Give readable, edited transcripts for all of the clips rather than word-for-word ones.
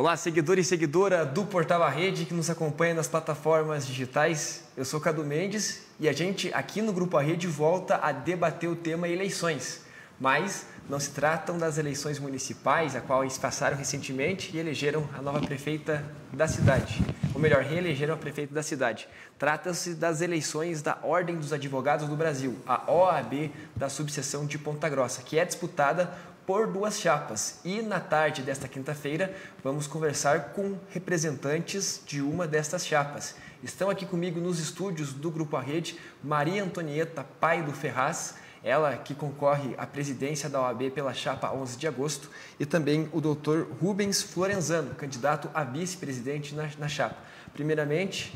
Olá, seguidor e seguidora do Portal A Rede que nos acompanha nas plataformas digitais. Eu sou Cadu Mendes e a gente aqui no Grupo A Rede volta a debater o tema eleições. Mas não se tratam das eleições municipais, a qual eles passaram recentemente e elegeram a nova prefeita da cidade. Ou melhor, reelegeram a prefeita da cidade. Trata-se das eleições da Ordem dos Advogados do Brasil, a OAB da subseção de Ponta Grossa, que é disputada por duas chapas. E na tarde desta quinta-feira vamos conversar com representantes de uma destas chapas. Estão aqui comigo nos estúdios do Grupo A Rede Maria Antonieta Paido Ferraz, ela que concorre à presidência da OAB pela chapa 11 de agosto, e também o Dr. Rubens Florenzano, candidato a vice-presidente na chapa. Primeiramente,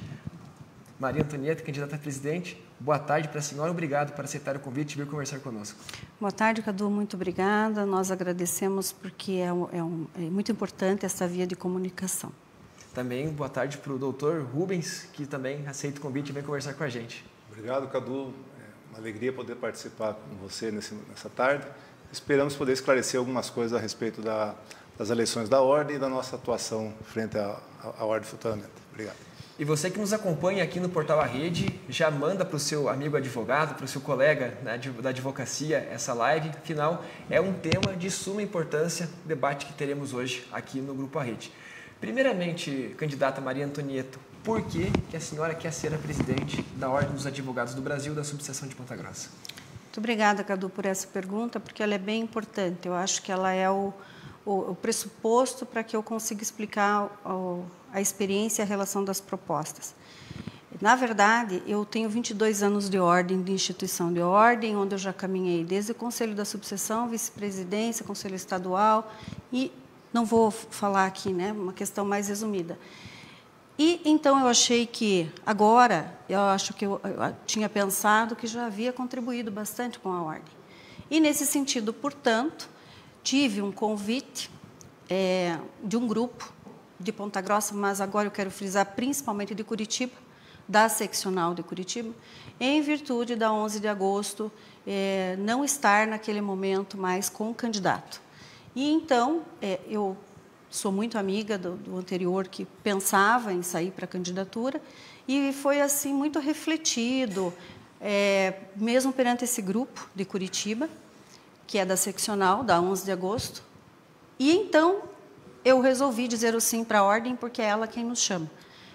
Maria Antonieta, candidata a presidente, boa tarde para a senhora, obrigado por aceitar o convite e vir conversar conosco. Boa tarde, Cadu, muito obrigada. Nós agradecemos porque é muito importante essa via de comunicação. Também boa tarde para o doutor Rubens, que também aceita o convite e vem conversar com a gente. Obrigado, Cadu. É uma alegria poder participar com você nessa tarde. Esperamos poder esclarecer algumas coisas a respeito das eleições da Ordem e da nossa atuação frente à Ordem futuramente. Obrigado. E você que nos acompanha aqui no Portal A Rede, já manda para o seu amigo advogado, para o seu colega da advocacia essa live. Afinal, é um tema de suma importância, o debate que teremos hoje aqui no Grupo A Rede. Primeiramente, candidata Maria Antonieta, por que a senhora quer ser a presidente da Ordem dos Advogados do Brasil, da subseção de Ponta Grossa? Muito obrigada, Cadu, por essa pergunta, porque ela é bem importante. Eu acho que ela é o pressuposto para que eu consiga explicar a experiência e a relação das propostas. Na verdade, eu tenho 22 anos de ordem, de instituição de ordem, onde eu já caminhei desde o Conselho da Subseção, vice-presidência, Conselho Estadual, e não vou falar aqui, né, uma questão mais resumida. E então eu achei que, agora, eu tinha pensado que já havia contribuído bastante com a ordem. E, nesse sentido, portanto, tive um convite de um grupo de Ponta Grossa, mas agora eu quero frisar principalmente de Curitiba, da seccional de Curitiba, em virtude da 11 de agosto não estar naquele momento mais com o candidato. E então, eu sou muito amiga do anterior que pensava em sair para a candidatura e foi assim muito refletido, mesmo perante esse grupo de Curitiba, que é da seccional, da 11 de agosto. E então eu resolvi dizer o sim para a ordem, porque é ela quem nos chama.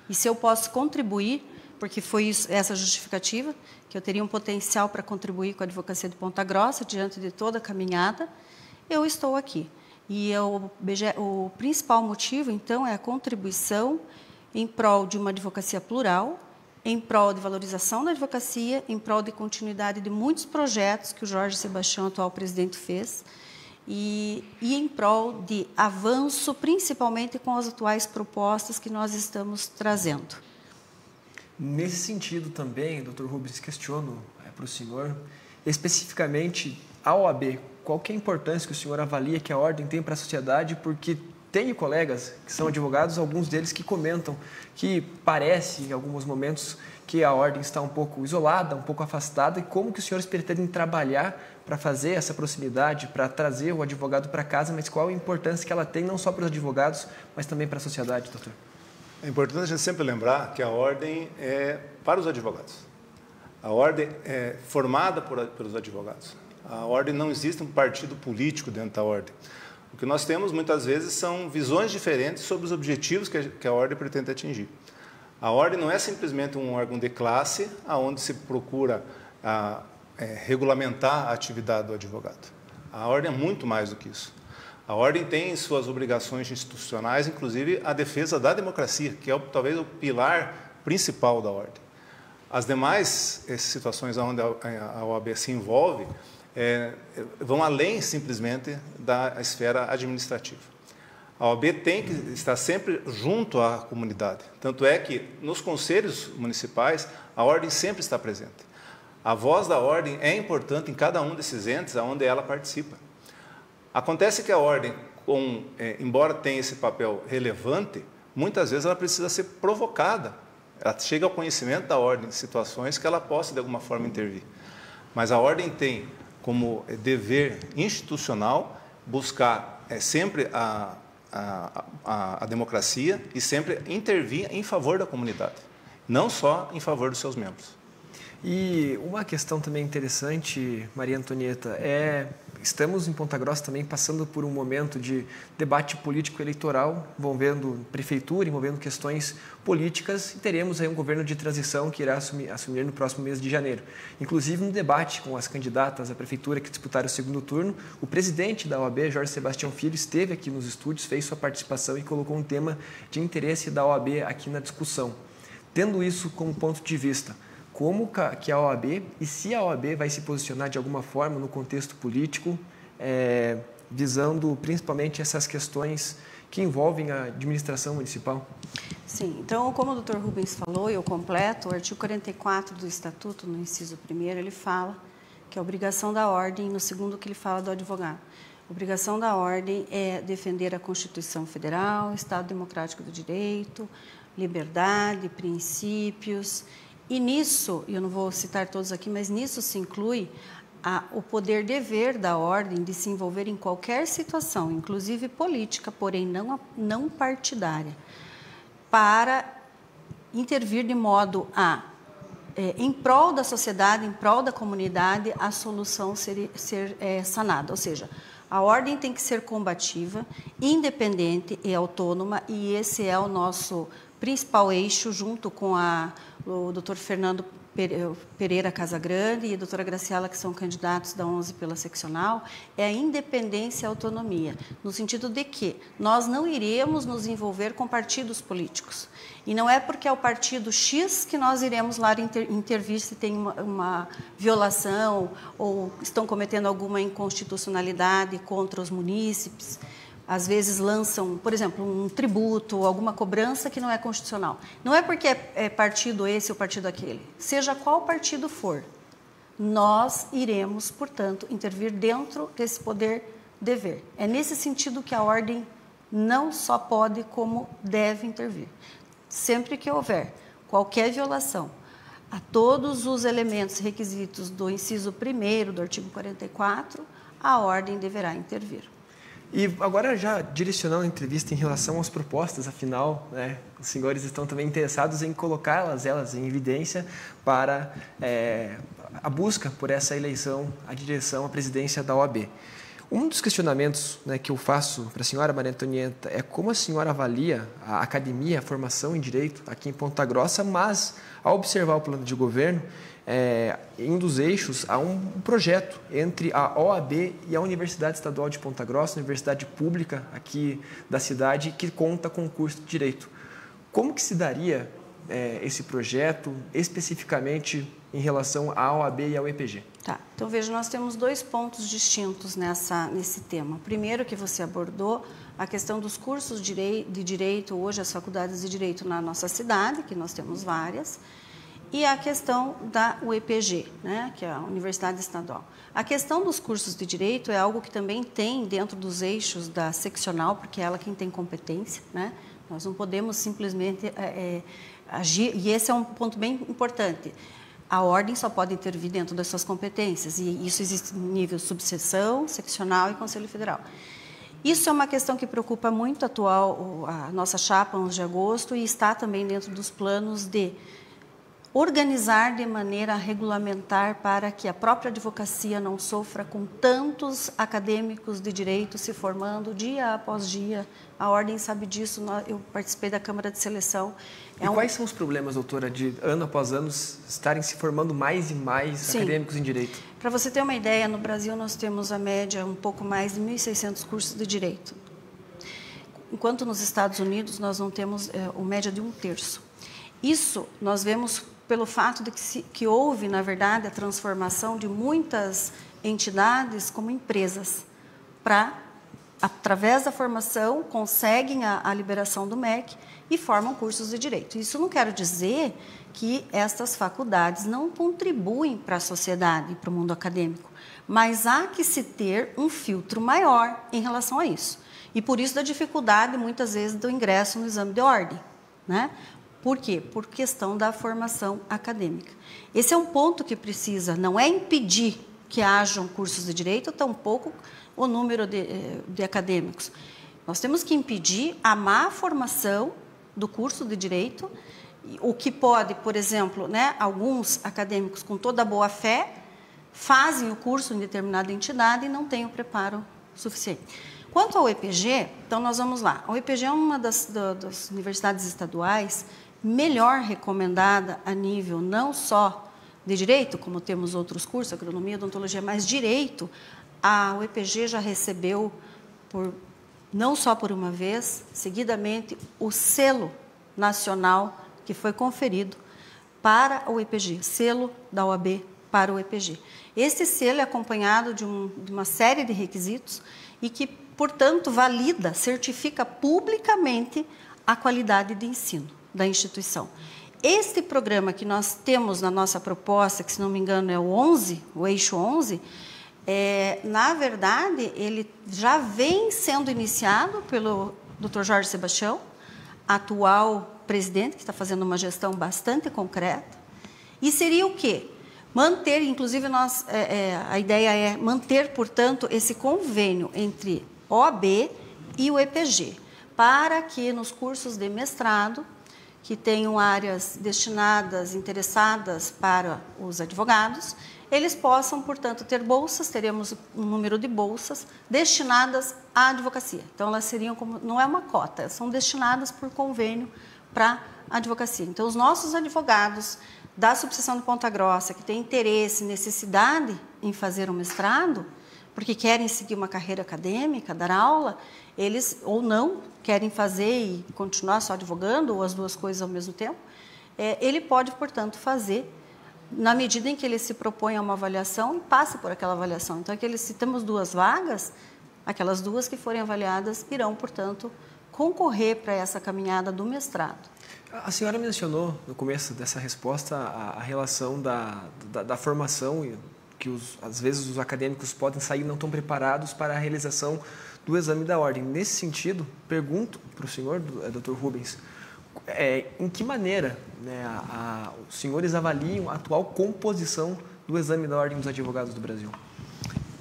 E se eu posso contribuir, porque foi essa justificativa, que eu teria um potencial para contribuir com a advocacia de Ponta Grossa, diante de toda a caminhada, eu estou aqui. E o principal motivo, então, é a contribuição em prol de uma advocacia plural, em prol de valorização da advocacia, em prol de continuidade de muitos projetos que o Jorge Sebastião, atual presidente, fez, e em prol de avanço, principalmente com as atuais propostas que nós estamos trazendo. Nesse sentido também, doutor Rubens, questiono para o senhor, especificamente a OAB, qual que é a importância que o senhor avalia que a ordem tem para a sociedade, porque tenho colegas que são advogados, alguns deles que comentam que parece, em alguns momentos, que a ordem está um pouco isolada, um pouco afastada, e como que os senhores pretendem trabalhar para fazer essa proximidade, para trazer o advogado para casa, mas qual a importância que ela tem não só para os advogados, mas também para a sociedade, doutor? É importante a gente sempre lembrar que a ordem é para os advogados. A ordem é formada pelos advogados. A ordem não existe um partido político dentro da ordem. O que nós temos, muitas vezes, são visões diferentes sobre os objetivos que a ordem pretende atingir. A ordem não é simplesmente um órgão de classe onde se procura regulamentar a atividade do advogado. A ordem é muito mais do que isso. A ordem tem suas obrigações institucionais, inclusive a defesa da democracia, que é talvez o pilar principal da ordem. As demais situações onde a OAB se envolve vão além simplesmente da esfera administrativa. A OAB tem que estar sempre junto à comunidade. Tanto é que, nos conselhos municipais, a ordem sempre está presente. A voz da ordem é importante em cada um desses entes onde ela participa. Acontece que a ordem, embora tenha esse papel relevante, muitas vezes ela precisa ser provocada. Ela chega ao conhecimento da ordem de situações que ela possa, de alguma forma, intervir. Mas a ordem tem como dever institucional buscar sempre a democracia e sempre intervir em favor da comunidade, não só em favor dos seus membros. E uma questão também interessante, Maria Antonieta, estamos em Ponta Grossa também passando por um momento de debate político-eleitoral envolvendo prefeitura, envolvendo questões políticas, e teremos aí um governo de transição que irá assumir no próximo mês de janeiro. Inclusive, no debate com as candidatas à prefeitura que disputaram o segundo turno, o presidente da OAB, Jorge Sebastião Filho, esteve aqui nos estúdios, fez sua participação e colocou um tema de interesse da OAB aqui na discussão. Tendo isso como ponto de vista, como que a OAB e se a OAB vai se posicionar de alguma forma no contexto político, visando principalmente essas questões que envolvem a administração municipal? Sim, então, como o Dr. Rubens falou, eu completo, o artigo 44 do Estatuto, no inciso 1º, ele fala que a obrigação da ordem, no segundo que ele fala do advogado, a obrigação da ordem é defender a Constituição Federal, Estado Democrático do Direito, liberdade, princípios. E nisso, eu não vou citar todos aqui, mas nisso se inclui o poder-dever da ordem de se envolver em qualquer situação, inclusive política, porém não partidária, para intervir de modo em prol da sociedade, em prol da comunidade, a solução ser sanada. Ou seja, a ordem tem que ser combativa, independente e autônoma, e esse é o nosso principal eixo, junto com o Dr. Fernando Pereira Casagrande e a doutora Graciela, que são candidatos da 11 pela seccional, é a independência e a autonomia, no sentido de que nós não iremos nos envolver com partidos políticos. E não é porque é o partido X que nós iremos lá intervir se tem uma violação ou estão cometendo alguma inconstitucionalidade contra os munícipes. Às vezes lançam, por exemplo, um tributo, alguma cobrança que não é constitucional. Não é porque é partido esse ou partido aquele. Seja qual partido for, nós iremos, portanto, intervir dentro desse poder-dever. É nesse sentido que a ordem não só pode, como deve intervir. Sempre que houver qualquer violação a todos os elementos requisitos do inciso 1º do artigo 44, a ordem deverá intervir. E agora, já direcionando a entrevista em relação às propostas, afinal, os senhores estão também interessados em colocá-las em evidência para a busca por essa eleição à direção, à presidência da OAB. Um dos questionamentos que eu faço para a senhora, Maria Antonieta, é como a senhora avalia a academia, a formação em Direito aqui em Ponta Grossa, mas, ao observar o plano de governo, em um dos eixos há um projeto entre a OAB e a Universidade Estadual de Ponta Grossa, Universidade Pública aqui da cidade, que conta com o curso de Direito. Como que se daria esse projeto, especificamente em relação à OAB e ao EPG? Tá, então veja, nós temos dois pontos distintos nesse tema. Primeiro, que você abordou a questão dos cursos de Direito, hoje as faculdades de Direito na nossa cidade, que nós temos várias, e a questão da UEPG, que é a Universidade Estadual. A questão dos cursos de Direito é algo que também tem dentro dos eixos da seccional, porque é ela quem tem competência, Nós não podemos simplesmente agir, e esse é um ponto bem importante. A ordem só pode intervir dentro das suas competências, e isso existe em nível subseção, seccional e Conselho Federal. Isso é uma questão que preocupa muito a nossa chapa 11 de agosto, e está também dentro dos planos de organizar de maneira regulamentar para que a própria advocacia não sofra com tantos acadêmicos de direito se formando dia após dia. A ordem sabe disso, eu participei da Câmara de Seleção. Quais são os problemas, doutora, de ano após ano estarem se formando mais e mais acadêmicos em direito? Para você ter uma ideia, no Brasil nós temos a média um pouco mais de 1.600 cursos de direito. Enquanto nos Estados Unidos nós não temos a média de 1/3. Isso nós vemos pelo fato de que houve, na verdade, a transformação de muitas entidades como empresas para, através da formação, conseguem a liberação do MEC e formam cursos de direito. Isso não quer dizer que estas faculdades não contribuem para a sociedade e para o mundo acadêmico, mas há que se ter um filtro maior em relação a isso. E por isso da dificuldade, muitas vezes, do ingresso no exame de ordem, Por quê? Por questão da formação acadêmica. Esse é um ponto que precisa, não é impedir que hajam cursos de direito, tampouco o número de acadêmicos. Nós temos que impedir a má formação do curso de Direito, o que pode, por exemplo, né, alguns acadêmicos com toda a boa fé fazem o curso em determinada entidade e não têm o preparo suficiente. Quanto ao EPG, então nós vamos lá. O EPG é uma das universidades estaduais melhor recomendada a nível não só de Direito, como temos outros cursos, Agronomia, Odontologia, mas Direito. O EPG já recebeu, não só por uma vez, seguidamente, o selo nacional que foi conferido para o EPG, selo da OAB para o EPG. Esse selo é acompanhado de uma série de requisitos e que, portanto, valida, certifica publicamente a qualidade de ensino da instituição. Este programa que nós temos na nossa proposta, que, se não me engano, é o eixo 11, na verdade, ele já vem sendo iniciado pelo Dr. Jorge Sebastião, atual presidente, que está fazendo uma gestão bastante concreta. E seria o quê? Manter, inclusive, a ideia é manter, portanto, esse convênio entre OAB e o EPG, para que nos cursos de mestrado, que tenham áreas destinadas, interessadas para os advogados, eles possam, portanto, ter bolsas, teremos um número de bolsas destinadas à advocacia. Então, elas seriam como, não é uma cota, são destinadas por convênio para a advocacia. Então, os nossos advogados da subseção de Ponta Grossa, que têm interesse, necessidade em fazer um mestrado, porque querem seguir uma carreira acadêmica, dar aula, eles ou não querem fazer e continuar só advogando, ou as duas coisas ao mesmo tempo, ele pode, portanto, fazer na medida em que ele se propõe a uma avaliação e passa por aquela avaliação. Então, se temos 2 vagas, aquelas 2 que forem avaliadas irão, portanto, concorrer para essa caminhada do mestrado. A senhora mencionou no começo dessa resposta a relação da formação, que às vezes os acadêmicos podem sair não tão preparados para a realização do exame da ordem. Nesse sentido, pergunto para o senhor, Dr. Rubens, em que maneira, né, os senhores avaliam a atual composição do exame da ordem dos advogados do Brasil?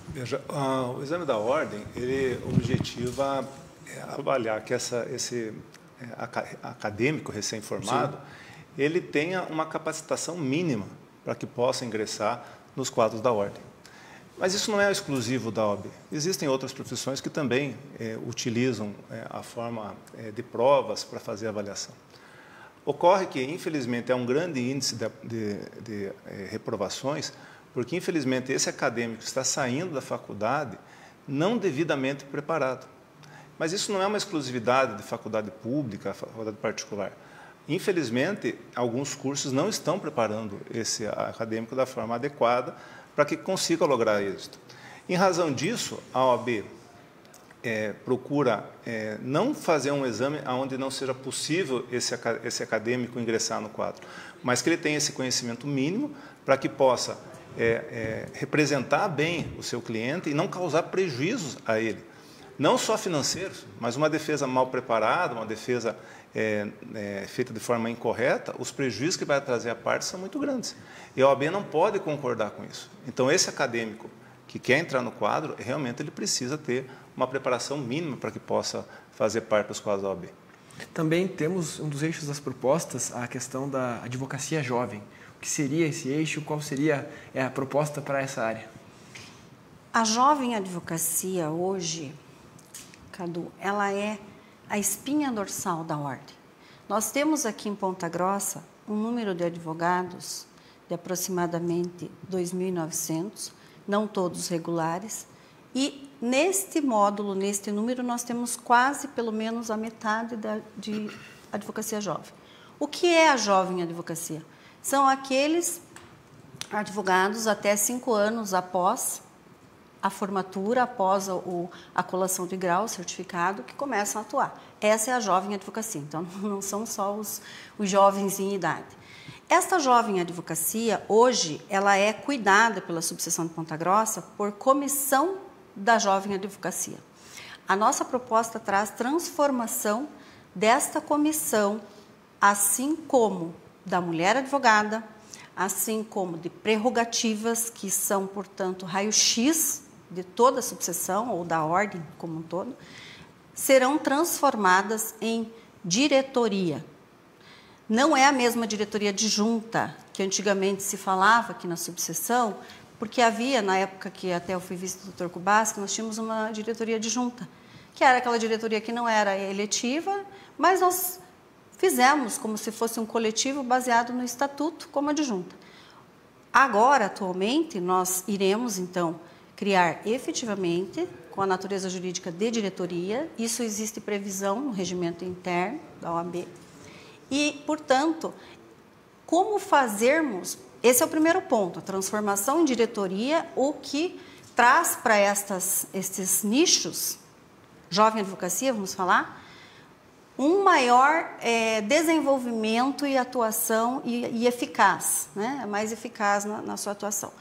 Veja, o exame da ordem, ele objetiva avaliar que esse acadêmico recém-formado, ele tenha uma capacitação mínima para que possa ingressar nos quadros da ordem. Mas isso não é exclusivo da OAB. Existem outras profissões que também utilizam a forma de provas para fazer a avaliação. Ocorre que, infelizmente, há um grande índice de reprovações, porque, infelizmente, esse acadêmico está saindo da faculdade não devidamente preparado. Mas isso não é uma exclusividade de faculdade pública, faculdade particular. Infelizmente, alguns cursos não estão preparando esse acadêmico da forma adequada para que consiga lograr êxito. Em razão disso, a OAB procura não fazer um exame onde não seja possível esse acadêmico ingressar no quadro, mas que ele tenha esse conhecimento mínimo para que possa representar bem o seu cliente e não causar prejuízos a ele. Não só financeiros, mas uma defesa mal preparada, uma defesa feita de forma incorreta, os prejuízos que vai trazer à parte são muito grandes. E a OAB não pode concordar com isso. Então, esse acadêmico que quer entrar no quadro, realmente ele precisa ter uma preparação mínima para que possa fazer parte dos quadros da OAB. Também temos um dos eixos das propostas, a questão da advocacia jovem. O que seria esse eixo? Qual seria a proposta para essa área? A jovem advocacia hoje, Cadu, ela é a espinha dorsal da ordem. Nós temos aqui em Ponta Grossa um número de advogados de aproximadamente 2.900, não todos regulares, e neste módulo, neste número, nós temos quase pelo menos a metade de advocacia jovem. O que é a jovem advocacia? São aqueles advogados até 5 anos após a formatura, após a colação de grau, certificado, que começam a atuar. Essa é a jovem advocacia, então não são só os jovens em idade. Esta jovem advocacia, hoje, ela é cuidada pela subseção de Ponta Grossa por comissão da jovem advocacia. A nossa proposta traz transformação desta comissão, assim como da mulher advogada, assim como de prerrogativas, que são, portanto, raio-x de toda a subseção, ou da ordem como um todo, serão transformadas em diretoria. Não é a mesma diretoria adjunta que antigamente se falava aqui na subseção, porque havia, na época que até eu fui vice do Dr. Kubasky, nós tínhamos uma diretoria adjunta, que era aquela diretoria que não era eletiva, mas nós fizemos como se fosse um coletivo baseado no estatuto como adjunta. Agora, atualmente, nós iremos, então, criar efetivamente, com a natureza jurídica de diretoria, isso existe previsão no regimento interno da OAB, e, portanto, como fazermos, esse é o primeiro ponto, a transformação em diretoria, o que traz para estes nichos, jovem advocacia, vamos falar, um maior desenvolvimento e atuação e eficaz, né? Mais eficaz na sua atuação.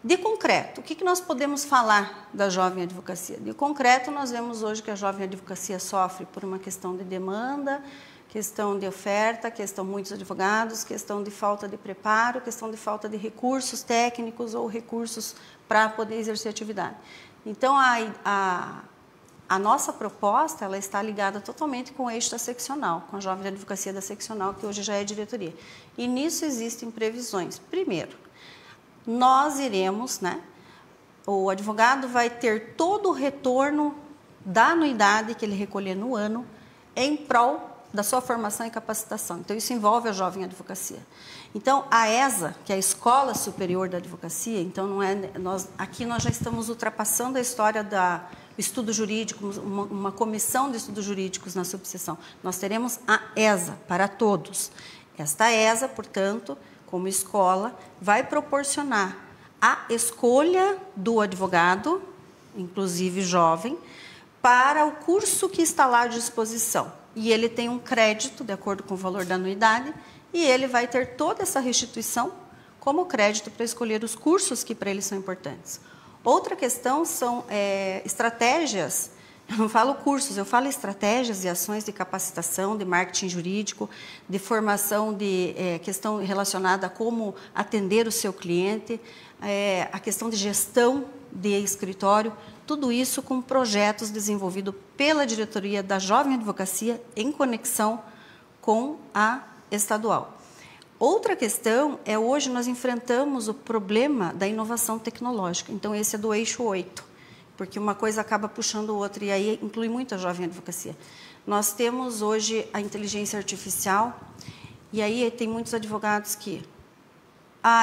De concreto, o que nós podemos falar da jovem advocacia? De concreto, nós vemos hoje que a jovem advocacia sofre por uma questão de demanda, questão de oferta, questão de muitos advogados, questão de falta de preparo, questão de falta de recursos técnicos ou recursos para poder exercer atividade. Então, a nossa proposta ela está ligada totalmente com o eixo da seccional, com a jovem advocacia da seccional, que hoje já é diretoria. E nisso existem previsões. Primeiro, nós iremos, né, o advogado vai ter todo o retorno da anuidade que ele recolher no ano em prol da sua formação e capacitação. Então, isso envolve a jovem advocacia. Então, a ESA, que é a Escola Superior da Advocacia, então aqui nós já estamos ultrapassando a história do estudo jurídico, uma comissão de estudos jurídicos na subseção. Nós teremos a ESA para todos. Esta ESA, portanto, como escola, vai proporcionar a escolha do advogado, inclusive jovem, para o curso que está lá à disposição. E ele tem um crédito, de acordo com o valor da anuidade, e ele vai ter toda essa restituição como crédito para escolher os cursos que para ele são importantes. Outra questão são estratégias, eu não falo cursos, eu falo estratégias e ações de capacitação, de marketing jurídico, de formação de questão relacionada a como atender o seu cliente, a questão de gestão de escritório, tudo isso com projetos desenvolvidos pela diretoria da Jovem Advocacia em conexão com a estadual. Outra questão é, hoje nós enfrentamos o problema da inovação tecnológica. Então, esse é do eixo 8, porque uma coisa acaba puxando o outro, e aí inclui muito a Jovem Advocacia. Nós temos hoje a inteligência artificial, e aí tem muitos advogados que,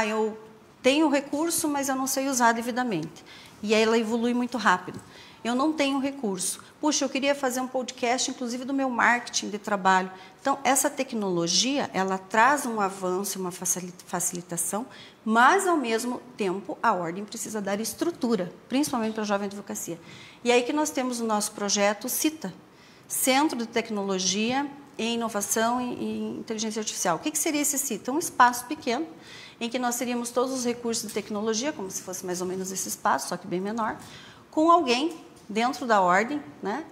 eu tenho recurso, mas eu não sei usar devidamente. E aí ela evolui muito rápido. Eu não tenho recurso. Puxa, eu queria fazer um podcast, inclusive, do meu marketing de trabalho. Então, essa tecnologia, ela traz um avanço, uma facilitação, mas, ao mesmo tempo, a ordem precisa dar estrutura, principalmente para a jovem advocacia. E aí que nós temos o nosso projeto CITA, Centro de Tecnologia e Inovação e Inteligência Artificial. O que seria esse CITA? Um espaço pequeno, em que nós teríamos todos os recursos de tecnologia, como se fosse mais ou menos esse espaço, só que bem menor, com alguém dentro da ordem, né,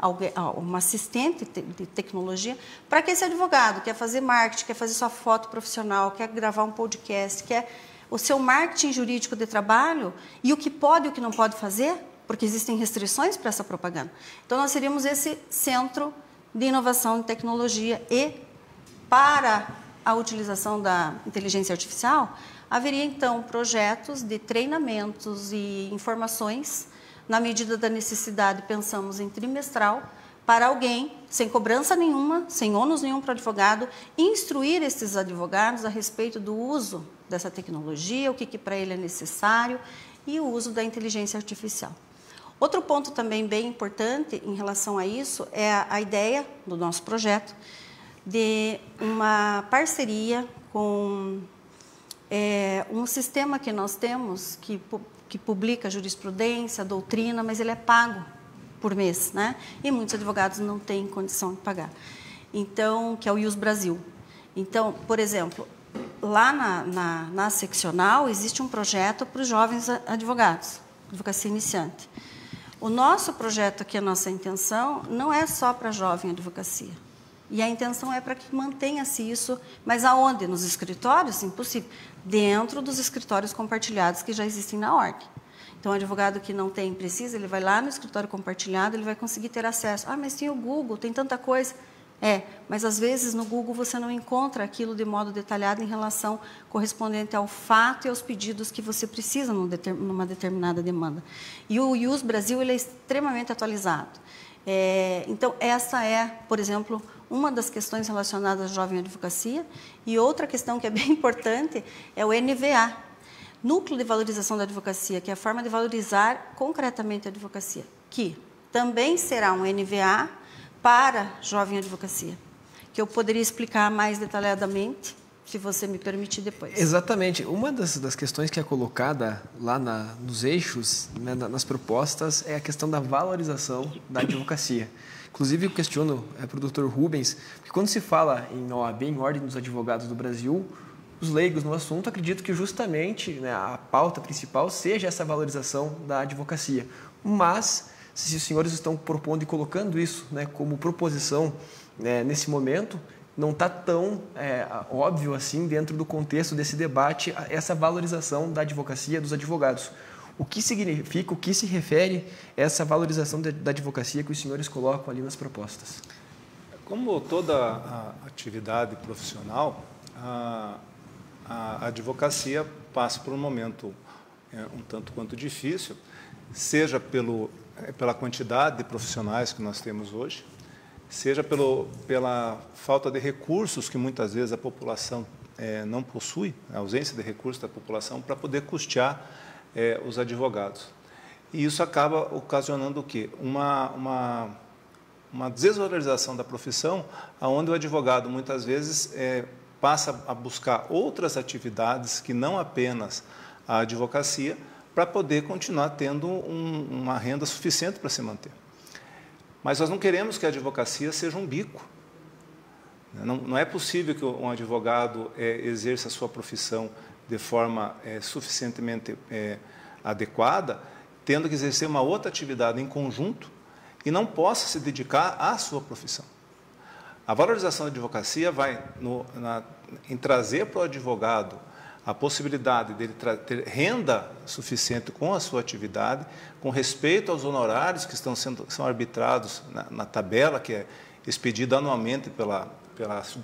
uma assistente de tecnologia, para que esse advogado quer fazer marketing, quer fazer sua foto profissional, quer gravar um podcast, quer o seu marketing jurídico de trabalho, e o que pode e o que não pode fazer, porque existem restrições para essa propaganda. Então, nós seríamos esse centro de inovação e tecnologia, e para a utilização da inteligência artificial, haveria, então, projetos de treinamentos e informações. Na medida da necessidade, pensamos em trimestral, para alguém, sem cobrança nenhuma, sem ônus nenhum para o advogado, instruir esses advogados a respeito do uso dessa tecnologia, o que para ele é necessário, e o uso da inteligência artificial. Outro ponto também bem importante em relação a isso é a ideia do nosso projeto de uma parceria com um sistema que nós temos, que publica jurisprudência, doutrina, mas ele é pago por mês, né? E muitos advogados não têm condição de pagar. Então, que é o IUS Brasil. Então, por exemplo, lá na seccional existe um projeto para os jovens advogados, advocacia iniciante. O nosso projeto aqui, a nossa intenção, não é só para a jovem advocacia. E a intenção é para que mantenha-se isso, mas aonde? Nos escritórios? Impossível. Dentro dos escritórios compartilhados que já existem na ordem. Então, o advogado que não tem, precisa, ele vai lá no escritório compartilhado, ele vai conseguir ter acesso. Ah, mas tem o Google, tem tanta coisa. Mas às vezes no Google você não encontra aquilo de modo detalhado em relação correspondente ao fato e aos pedidos que você precisa numa determinada demanda. E o ius Brasil ele é extremamente atualizado. Então, essa é, por exemplo, uma das questões relacionadas à jovem advocacia. E outra questão que é bem importante é o NVA, Núcleo de Valorização da Advocacia, que é a forma de valorizar concretamente a advocacia, que também será um NVA para jovem advocacia, que eu poderia explicar mais detalhadamente, se você me permitir depois. Exatamente. Uma das questões que é colocada lá nos eixos, né, nas propostas, é a questão da valorização da advocacia. Inclusive, eu questiono para o Dr. Rubens, porque quando se fala em OAB, em Ordem dos Advogados do Brasil, os leigos no assunto acreditam que justamente, né, a pauta principal seja essa valorização da advocacia. Mas, se os senhores estão propondo e colocando isso, né, como proposição, né, nesse momento, não está tão óbvio assim dentro do contexto desse debate essa valorização da advocacia dos advogados. O que significa, o que se refere a essa valorização da advocacia que os senhores colocam ali nas propostas? Como toda a atividade profissional, a advocacia passa por um momento um tanto quanto difícil, seja pela quantidade de profissionais que nós temos hoje, seja pela falta de recursos que muitas vezes a população não possui, a ausência de recursos da população para poder custear os advogados. E isso acaba ocasionando o quê? Uma desvalorização da profissão, onde o advogado muitas vezes passa a buscar outras atividades que não apenas a advocacia, para poder continuar tendo uma renda suficiente para se manter. Mas nós não queremos que a advocacia seja um bico. Não é possível que um advogado exerça a sua profissão de forma suficientemente adequada, tendo que exercer uma outra atividade em conjunto e não possa se dedicar à sua profissão. A valorização da advocacia vai em trazer para o advogado a possibilidade dele ter renda suficiente com a sua atividade, com respeito aos honorários que são arbitrados na tabela, que é expedida anualmente pela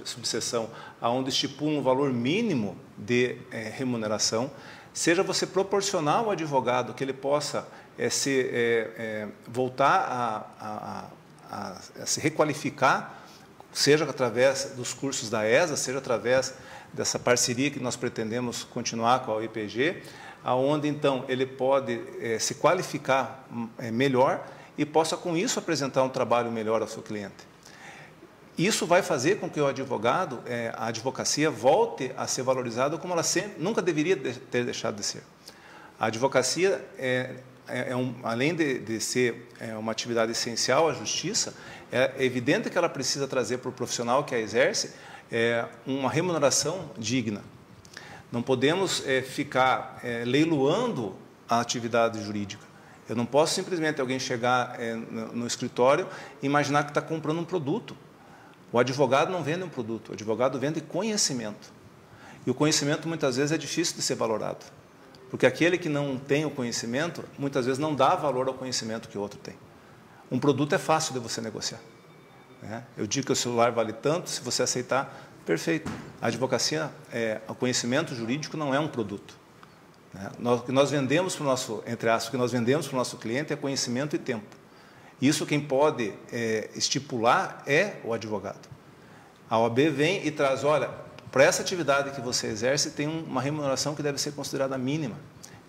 subseção, onde estipula um valor mínimo de remuneração, seja você proporcionar ao advogado que ele possa voltar a se requalificar, seja através dos cursos da ESA, seja através dessa parceria que nós pretendemos continuar com a UEPG, aonde então ele pode se qualificar melhor e possa com isso apresentar um trabalho melhor ao seu cliente. Isso vai fazer com que o advogado, a advocacia volte a ser valorizada como ela nunca deveria ter deixado de ser. A advocacia além de ser uma atividade essencial à justiça, é evidente que ela precisa trazer para o profissional que a exerce uma remuneração digna. Não podemos ficar leiloando a atividade jurídica. Eu não posso simplesmente alguém chegar no escritório e imaginar que está comprando um produto. O advogado não vende um produto, o advogado vende conhecimento. E o conhecimento muitas vezes é difícil de ser valorado. Porque aquele que não tem o conhecimento, muitas vezes não dá valor ao conhecimento que o outro tem. Um produto é fácil de você negociar. Eu digo que o celular vale tanto, se você aceitar, perfeito. A advocacia, o conhecimento jurídico não é um produto. O que nós vendemos para o nosso, entre aspas, o que nós vendemos para o nosso cliente é conhecimento e tempo. Isso quem pode estipular é o advogado. A OAB vem e traz, olha, para essa atividade que você exerce tem uma remuneração que deve ser considerada mínima.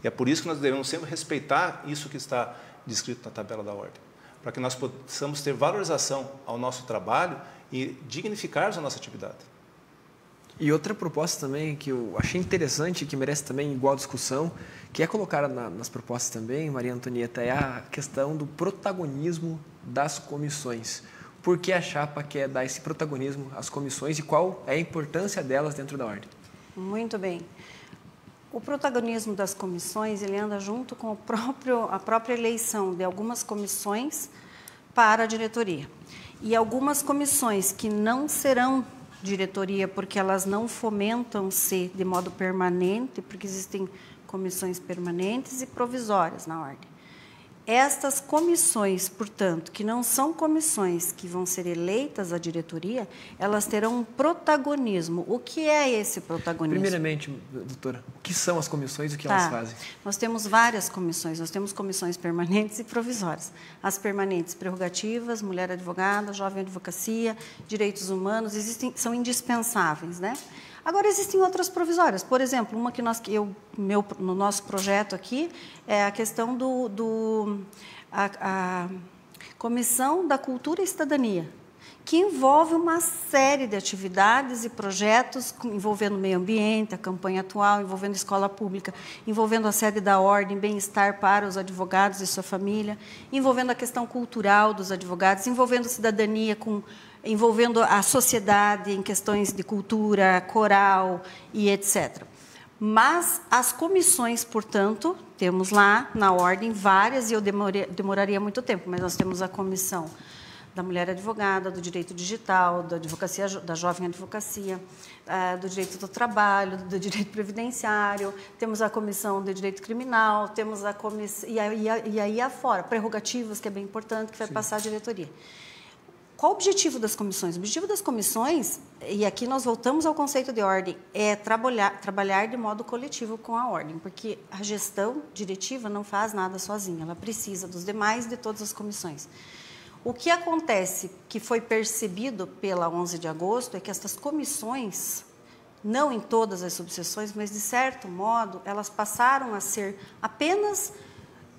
E é por isso que nós devemos sempre respeitar isso que está descrito na tabela da ordem, para que nós possamos ter valorização ao nosso trabalho e dignificarmos a nossa atividade. E outra proposta também que eu achei interessante, que merece também igual discussão, que é colocada nas propostas também, Maria Antonieta, é a questão do protagonismo das comissões. Por que a chapa quer dar esse protagonismo às comissões e qual é a importância delas dentro da ordem? Muito bem. O protagonismo das comissões, ele anda junto com a própria eleição de algumas comissões para a diretoria. E algumas comissões que não serão diretoria porque elas não fomentam-se de modo permanente, porque existem comissões permanentes e provisórias na ordem. Estas comissões, portanto, que não são comissões que vão ser eleitas à diretoria, elas terão um protagonismo. O que é esse protagonismo? Primeiramente, doutora, o que são as comissões e o que elas fazem? Nós temos várias comissões, nós temos comissões permanentes e provisórias. As permanentes, prerrogativas, mulher advogada, jovem advocacia, direitos humanos, são indispensáveis, né? Agora, existem outras provisórias. Por exemplo, uma que no nosso projeto aqui é a questão a Comissão da Cultura e Cidadania, que envolve uma série de atividades e projetos envolvendo o meio ambiente, a campanha atual, envolvendo a escola pública, envolvendo a sede da ordem, bem-estar para os advogados e sua família, envolvendo a questão cultural dos advogados, envolvendo cidadania envolvendo a sociedade em questões de cultura, coral e etc. Mas as comissões, portanto, temos lá na ordem várias, e eu demoraria muito tempo, mas nós temos a comissão da mulher advogada, do direito digital, da advocacia, da jovem advocacia, do direito do trabalho, do direito previdenciário, temos a comissão de direito criminal, temos a comissão, e aí afora, prerrogativas, que é bem importante, que vai passar à diretoria. Qual o objetivo das comissões? O objetivo das comissões, e aqui nós voltamos ao conceito de ordem, é trabalhar de modo coletivo com a ordem, porque a gestão diretiva não faz nada sozinha, ela precisa dos demais de todas as comissões. O que acontece, que foi percebido pela 11 de agosto, é que estas comissões, não em todas as subseções, mas de certo modo, elas passaram a ser apenas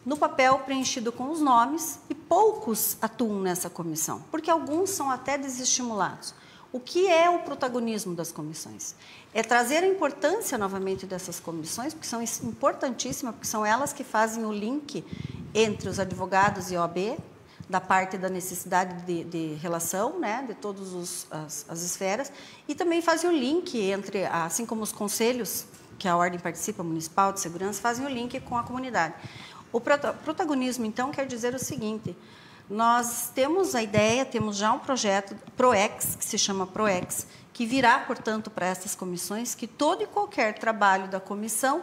no papel preenchido com os nomes, e poucos atuam nessa comissão, porque alguns são até desestimulados. O que é o protagonismo das comissões? É trazer a importância novamente dessas comissões, porque são importantíssimas, porque são elas que fazem o link entre os advogados e OAB, da parte da necessidade de relação, né, de todas as esferas, e também fazem o link entre, assim como os conselhos, que a ordem participa, municipal, de segurança, fazem o link com a comunidade. O protagonismo, então, quer dizer o seguinte: nós temos a ideia, temos já um projeto, PROEX, que se chama PROEX, que virá, portanto, para essas comissões, que todo e qualquer trabalho da comissão,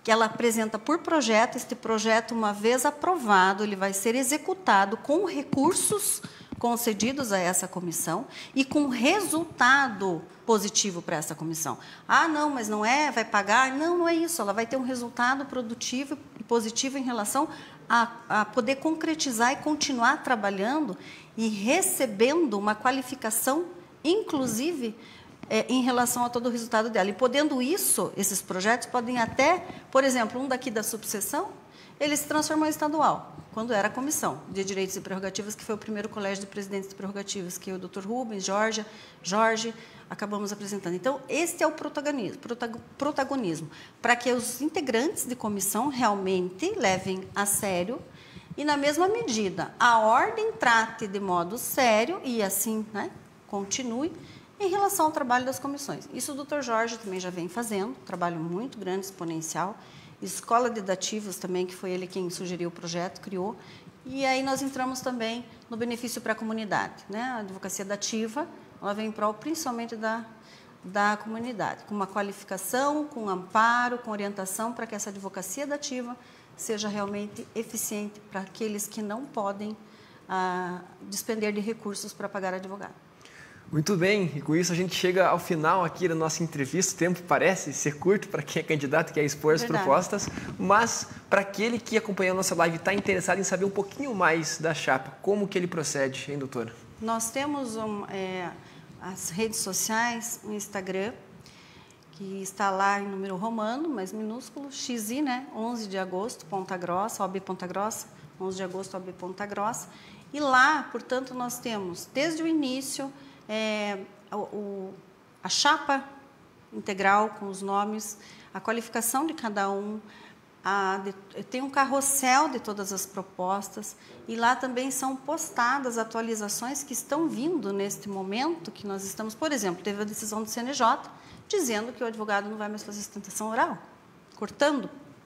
que ela apresenta por projeto, este projeto, uma vez aprovado, ele vai ser executado com recursos concedidos a essa comissão e com resultado positivo para essa comissão. Ah, não, mas não é, vai pagar? Não, não é isso. Ela vai ter um resultado produtivo e positivo em relação a poder concretizar e continuar trabalhando e recebendo uma qualificação, inclusive, em relação a todo o resultado dela. E podendo isso, esses projetos podem até, por exemplo, um daqui da subseção, ele se transformou em estadual, quando era a Comissão de Direitos e Prerrogativas, que foi o primeiro colégio de presidentes de prerrogativas, que o Dr. Rubens, Jorge, acabamos apresentando. Então, este é o protagonismo, para que os integrantes de comissão realmente levem a sério e, na mesma medida, a ordem trate de modo sério e, assim, né, continue em relação ao trabalho das comissões. Isso o Dr. Jorge também já vem fazendo, um trabalho muito grande, exponencial. Escola de dativos também, que foi ele quem sugeriu o projeto, criou. E aí nós entramos também no benefício para a comunidade, né? A advocacia dativa, ela vem em prol principalmente da comunidade, com uma qualificação, com amparo, com orientação, para que essa advocacia dativa seja realmente eficiente para aqueles que não podem despender de recursos para pagar advogado. Muito bem, e com isso a gente chega ao final aqui da nossa entrevista. O tempo parece ser curto para quem é candidato e quer expor as propostas, mas para aquele que acompanhou a nossa live e está interessado em saber um pouquinho mais da chapa, como que ele procede, hein, doutora? Nós temos as redes sociais, o Instagram, que está lá em número romano, mas minúsculo, XI, né? 11 de agosto, Ponta Grossa, OAB Ponta Grossa, 11 de agosto, OAB Ponta Grossa. E lá, portanto, nós temos, desde o início, a chapa integral com os nomes, a qualificação de cada um, tem um carrossel de todas as propostas, e lá também são postadas atualizações que estão vindo neste momento que nós estamos. Por exemplo, teve a decisão do CNJ dizendo que o advogado não vai mais fazer sustentação oral,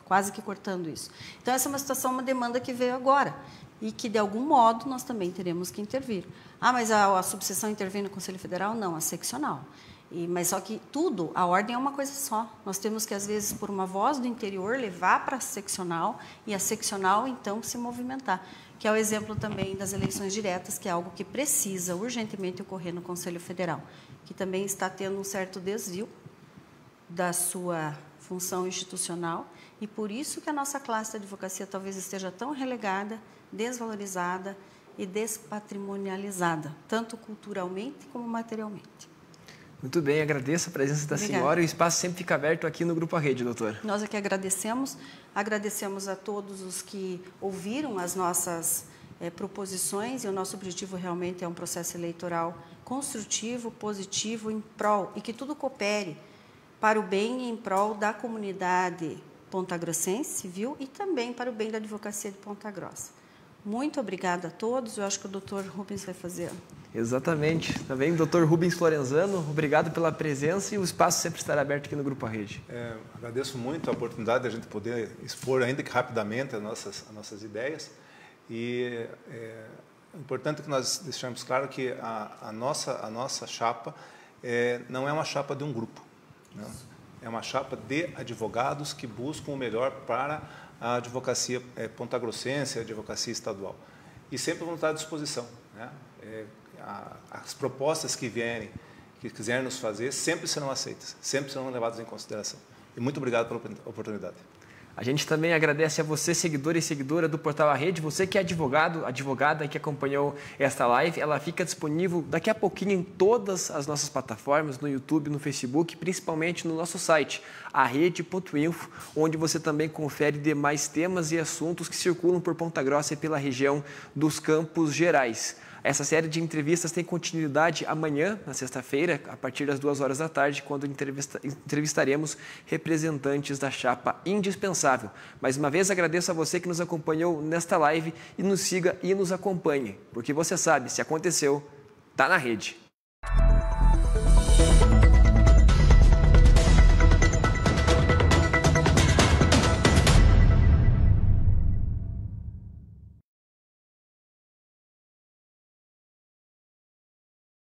quase que cortando isso. Então, essa é uma situação, uma demanda que veio agora, e que, de algum modo, nós também teremos que intervir. Ah, mas a subseção intervém no Conselho Federal? Não, a seccional. Mas só que tudo, a ordem é uma coisa só. Nós temos que, às vezes, por uma voz do interior, levar para a seccional e a seccional, então, se movimentar. Que é o exemplo também das eleições diretas, que é algo que precisa urgentemente ocorrer no Conselho Federal, que também está tendo um certo desvio da sua função institucional e por isso que a nossa classe de advocacia talvez esteja tão relegada, desvalorizada e despatrimonializada, tanto culturalmente como materialmente. Muito bem, agradeço a presença da senhora e o espaço sempre fica aberto aqui no Grupo A Rede, doutora. Nós aqui agradecemos a todos os que ouviram as nossas proposições e o nosso objetivo realmente é um processo eleitoral construtivo, positivo, em prol e que tudo coopere para o bem e em prol da comunidade pontagrossense, viu? E também para o bem da advocacia de Ponta Grossa. Muito obrigada a todos. Eu acho que o doutor Rubens vai fazer. Exatamente. Também, doutor Rubens Lorenzano, obrigado pela presença e o espaço sempre estará aberto aqui no Grupo A Rede. Agradeço muito a oportunidade de a gente poder expor, ainda que rapidamente, as nossas ideias. E é importante que nós deixemos claro que a nossa chapa não é uma chapa de um grupo. Não. É uma chapa de advogados que buscam o melhor para a advocacia pontagrossense, a advocacia estadual. E sempre vamos estar à disposição. Né? As propostas que vierem, que quiserem nos fazer, sempre serão aceitas, sempre serão levadas em consideração. E muito obrigado pela oportunidade. A gente também agradece a você, seguidor e seguidora do Portal A Rede, você que é advogado, advogada que acompanhou esta live, ela fica disponível daqui a pouquinho em todas as nossas plataformas, no YouTube, no Facebook, principalmente no nosso site, arrede.info, onde você também confere demais temas e assuntos que circulam por Ponta Grossa e pela região dos Campos Gerais. Essa série de entrevistas tem continuidade amanhã, na sexta-feira, a partir das 2 horas da tarde, quando entrevistaremos representantes da chapa indispensável. Mais uma vez, agradeço a você que nos acompanhou nesta live e nos siga e nos acompanhe, porque você sabe, se aconteceu, está na rede.